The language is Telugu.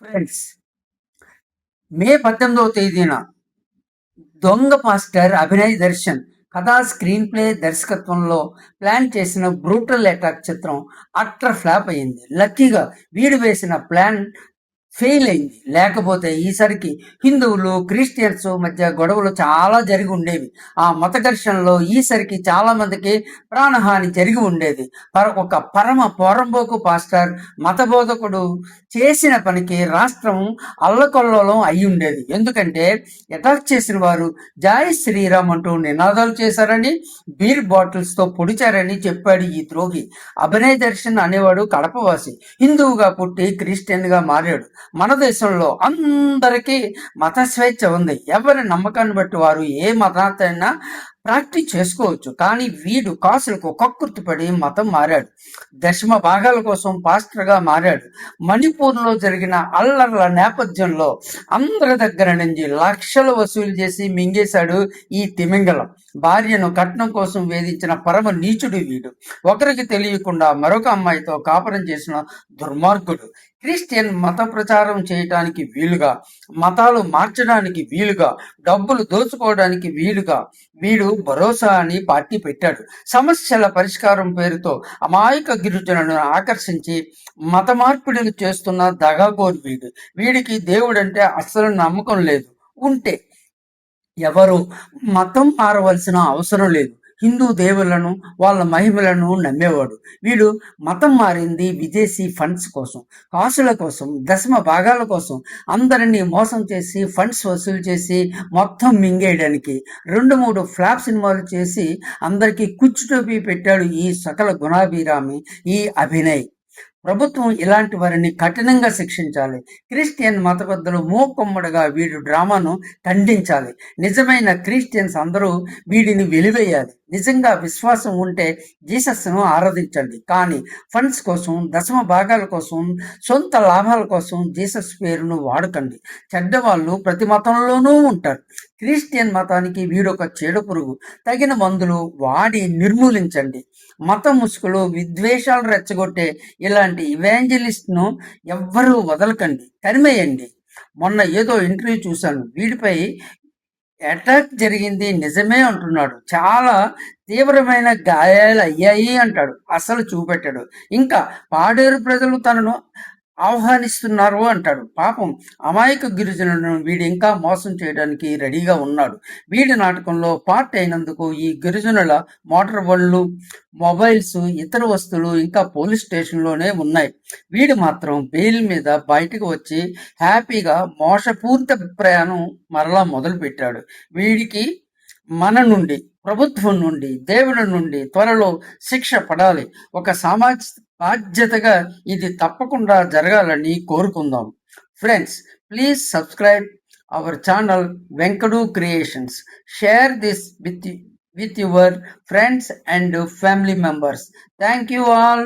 ఫ్రెండ్స్, మే 18వ తేదీన దొంగ పాస్టర్ అభినయ్ దర్శన్ కథా స్క్రీన్ ప్లే దర్శకత్వంలో ప్లాన్ చేసిన బ్రూటల్ అటాక్ చిత్రం అట్టర్ ఫ్లాప్ అయింది. లక్కీగా వీడు వేసిన ప్లాన్ ఫెయిల్ అయింది. లేకపోతే ఈసరికి హిందువులు క్రిస్టియన్స్ మధ్య గొడవలు చాలా జరిగి ఉండేవి. ఆ మత ఘర్షణలో ఈసరికి చాలా మందికి ప్రాణహాని జరిగి ఉండేది. ఒక పరమ పోరంబోకు పాస్టర్ మత బోధకుడు చేసిన పనికి రాష్ట్రం అల్లకొల్లోలం అయి ఉండేది. ఎందుకంటే అటాక్ చేసిన వారు జై శ్రీరామ్ అంటూ నినాదాలు చేశారని, బీర్ బాటిల్స్ తో పొడిచారని చెప్పాడు ఈ ద్రోహి. అభినయ్ దర్శన్ అనేవాడు కడపవాసి. హిందువుగా పుట్టి క్రిస్టియన్ గా మారాడు. మన దేశంలో అందరికీ మత స్వేచ్ఛ ఉంది. ఎవరి నమ్మకాన్ని బట్టి వారు ఏ మతాన్నైనా ప్రాక్టీస్ చేసుకోవచ్చు. కానీ వీడు కాసులకు కక్కుర్తిపడి మతం మారాడు. దశమ భాగాల కోసం పాస్టర్గా మారాడు. మణిపూర్లో జరిగిన అల్లర్ల నేపథ్యంలో అందరి దగ్గర నుంచి లక్షలు వసూలు చేసి మింగేశాడు ఈ తిమింగలం. భార్యను కట్నం కోసం వేధించిన పరమ నీచుడు వీడు. ఒకరికి తెలియకుండా మరొక అమ్మాయితో కాపురం చేసిన దుర్మార్గుడు. క్రిస్టియన్ మత ప్రచారం చేయటానికి వీలుగా, మతాలు మార్చడానికి వీలుగా, డబ్బులు దోచుకోవడానికి వీలుగా వీడు భరోసా అని పార్టీ పెట్టాడు. సమస్యల పరిష్కారం పేరుతో అమాయక గిరిజనులను ఆకర్షించి మత మార్పిడులు చేస్తున్న దగాకోరు వీడు. వీడికి దేవుడంటే అస్సలు నమ్మకం లేదు. ఉంటే ఎవరు మతం మారవలసిన అవసరం లేదు. హిందూ దేవులను వాళ్ళ మహిమలను నమ్మేవాడు. వీడు మతం మారింది విదేశీ ఫండ్స్ కోసం, కాసుల కోసం, దశమ భాగాల కోసం, అందరినీ మోసం చేసి ఫండ్స్ వసూలు చేసి మొత్తం మింగేయడానికి. 2-3 ఫ్లాప్ సినిమాలు చేసి అందరికీ కుచ్చుటోపీ పెట్టాడు ఈ సకల గుణాభిరామి ఈ అభినయ్. ప్రభుత్వం ఇలాంటి వారిని కఠినంగా శిక్షించాలి. క్రిస్టియన్ మత పెద్దలు మూకుమ్మడిగా వీడి డ్రామాను ఖండించాలి. నిజమైన క్రిస్టియన్స్ అందరూ వీడిని వెలివేయాలి. నిజంగా విశ్వాసం ఉంటే జీసస్ను ఆరాధించండి. కానీ ఫండ్స్ కోసం, దశమ భాగాల కోసం, సొంత లాభాల కోసం జీసస్ పేరును వాడకండి. చెడ్డవాళ్ళు ప్రతి మతంలోనూ ఉంటారు. క్రిస్టియన్ మతానికి వీడొక చెడు పురుగు. తగిన మందులు వాడి నిర్మూలించండి. మత ముసుగులు విద్వేషాలు రెచ్చగొట్టే ఇలాంటి ఇవాంజలిస్ట్ను ఎవ్వరూ వదలకండి, తరిమేయండి. మొన్న ఏదో ఇంటర్వ్యూ చూశాను. వీడిపై అటాక్ జరిగింది నిజమే అంటున్నాడు. చాలా తీవ్రమైన గాయాలు అయ్యాయి అంటాడు. అసలు చూపెట్టాడు. ఇంకా పాడేరు ప్రజలు తనను ఆహ్వానిస్తున్నారు అంటాడు. పాపం అమాయక గిరిజనులను వీడు ఇంకా మోసం చేయడానికి రెడీగా ఉన్నాడు. వీడి నాటకంలో పార్ట్ అయినందుకు ఈ గిరిజనుల మోటార్ బండ్లు, మొబైల్స్, ఇతర వస్తువులు ఇంకా పోలీస్ స్టేషన్లోనే ఉన్నాయి. వీడు మాత్రం బెయిల్ మీద బయటకు వచ్చి హ్యాపీగా మోసపూరిత ప్రయాణం మరలా మొదలు పెట్టాడు. వీడికి మన నుండి, ప్రభుత్వం నుండి, దేవుడి నుండి త్వరలో శిక్ష పడాలి. ఒక సామాజిక బాధ్యతగా ఇది తప్పకుండా జరగాలని కోరుకుందాం. Friends, please subscribe our channel Venkadu creations. Share this with your friends and family members. Thank you all.